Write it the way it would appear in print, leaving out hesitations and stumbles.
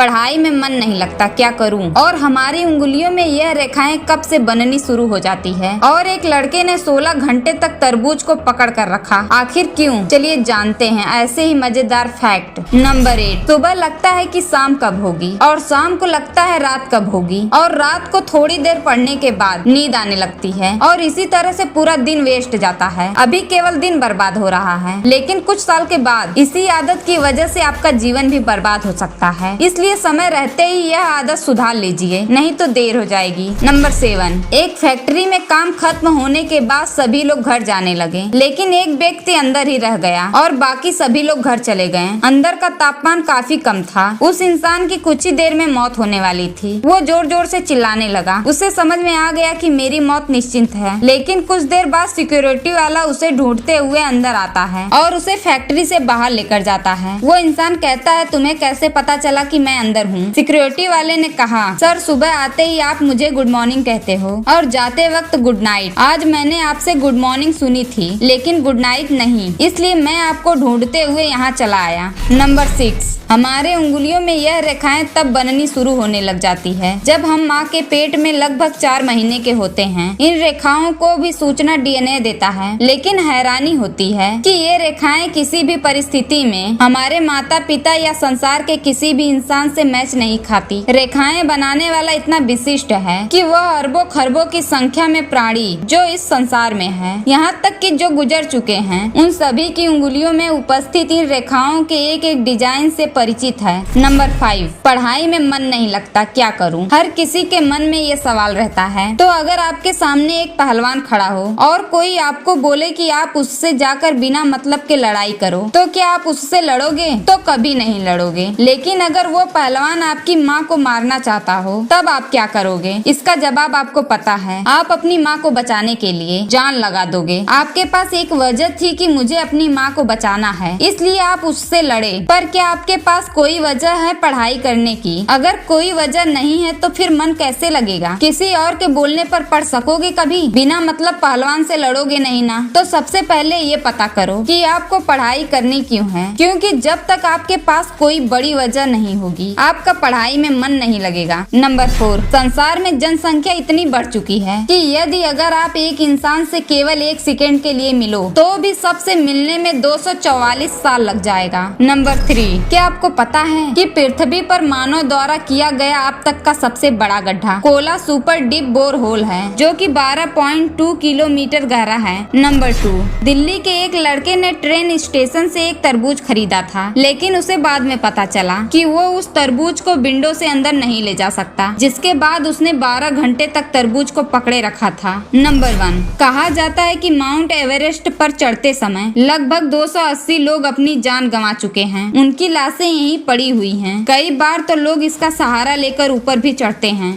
पढ़ाई में मन नहीं लगता, क्या करूं? और हमारी उंगलियों में यह रेखाएं कब से बननी शुरू हो जाती है। और एक लड़के ने 16 घंटे तक तरबूज को पकड़ कर रखा, आखिर क्यों? चलिए जानते हैं ऐसे ही मजेदार फैक्ट। नंबर 8, सुबह लगता है कि शाम कब होगी और शाम को लगता है रात कब होगी और रात को थोड़ी देर पढ़ने के बाद नींद आने लगती है और इसी तरह से पूरा दिन वेस्ट जाता है। अभी केवल दिन बर्बाद हो रहा है, लेकिन कुछ साल के बाद इसी आदत की वजह से आपका जीवन भी बर्बाद हो सकता है। इसलिए समय रहते ही यह आदत सुधार लीजिए, नहीं तो देर हो जाएगी। नंबर 7, एक फैक्ट्री में काम खत्म होने के बाद सभी लोग घर जाने लगे, लेकिन एक व्यक्ति अंदर ही रह गया और बाकी सभी लोग घर चले गए। अंदर का तापमान काफी कम था। उस इंसान की कुछ ही देर में मौत होने वाली थी। वो जोर जोर से चिल्लाने लगा। उसे समझ में आ गया कि मेरी मौत निश्चित है, लेकिन कुछ देर बाद सिक्योरिटी वाला उसे ढूंढते हुए अंदर आता है और उसे फैक्ट्री से बाहर लेकर जाता है। वो इंसान कहता है, तुम्हें कैसे पता चला कि मैं अंदर हूँ? सिक्योरिटी वाले ने कहा, सर सुबह आते ही आप मुझे गुड मॉर्निंग कहते हो और जाते वक्त गुड नाइट। आज मैंने आपसे गुड मॉर्निंग सुनी थी, लेकिन गुड नाइट नहीं, इसलिए मैं आपको ढूंढते हुए यहाँ चला आया। नंबर 6, हमारे उंगलियों में यह रेखाएं तब बननी शुरू होने लग जाती है जब हम माँ के पेट में लगभग 4 महीने के होते हैं। इन रेखाओं को भी सूचना डीएनए देता है, लेकिन हैरानी होती है कि ये रेखाएं किसी भी परिस्थिति में हमारे माता पिता या संसार के किसी भी इंसान से मैच नहीं खाती। रेखाएं बनाने वाला इतना विशिष्ट है कि वह अरबों खरबों की संख्या में प्राणी जो इस संसार में है, यहाँ तक कि जो गुजर चुके हैं, उन सभी की उंगलियों में उपस्थित इन रेखाओं के एक एक डिजाइन से परिचित है। नंबर 5, पढ़ाई में मन नहीं लगता, क्या करूं? हर किसी के मन में ये सवाल रहता है। तो अगर आपके सामने एक पहलवान खड़ा हो और कोई आपको बोले कि आप उससे जाकर बिना मतलब के लड़ाई करो, तो क्या आप उससे लड़ोगे? तो कभी नहीं लड़ोगे। लेकिन अगर वो पहलवान आपकी माँ को मारना चाहता हो, तब आप क्या करोगे? इसका जवाब आपको पता है। आप अपनी माँ को बचाने के लिए जान लगा दोगे। आपके पास एक वजह थी कि मुझे अपनी माँ को बचाना है, इसलिए आप उससे लड़े। पर क्या आपके पास कोई वजह है पढ़ाई करने की? अगर कोई वजह नहीं है तो फिर मन कैसे लगेगा? किसी और के बोलने पर पढ़ सकोगे कभी? बिना मतलब पहलवान से लड़ोगे नहीं ना। तो सबसे पहले ये पता करो कि आपको पढ़ाई करनी क्यों है, क्योंकि जब तक आपके पास कोई बड़ी वजह नहीं होगी, आपका पढ़ाई में मन नहीं लगेगा। नंबर 4, संसार में जनसंख्या इतनी बढ़ चुकी है कि यदि अगर आप एक इंसान से केवल 1 सेकेंड के लिए मिलो, तो भी सबसे मिलने में 244 साल लग जाएगा। नंबर 3, क्या आपको पता है कि पृथ्वी पर मानव द्वारा किया गया अब तक का सबसे बड़ा गड्ढा Kola super deep bore hole है, जो कि 12.2 किलोमीटर गहरा है। नंबर 2, दिल्ली के एक लड़के ने ट्रेन स्टेशन से एक तरबूज खरीदा था, लेकिन उसे बाद में पता चला कि वो उस तरबूज को विंडो से अंदर नहीं ले जा सकता, जिसके बाद उसने 12 घंटे तक तरबूज को पकड़े रखा था। नंबर 1, कहा जाता है कि माउंट एवरेस्ट पर चढ़ते समय लगभग 280 लोग अपनी जान गंवा चुके हैं। उनकी लाशें यहीं पड़ी हुई हैं। कई बार तो लोग इसका सहारा लेकर ऊपर भी चढ़ते हैं।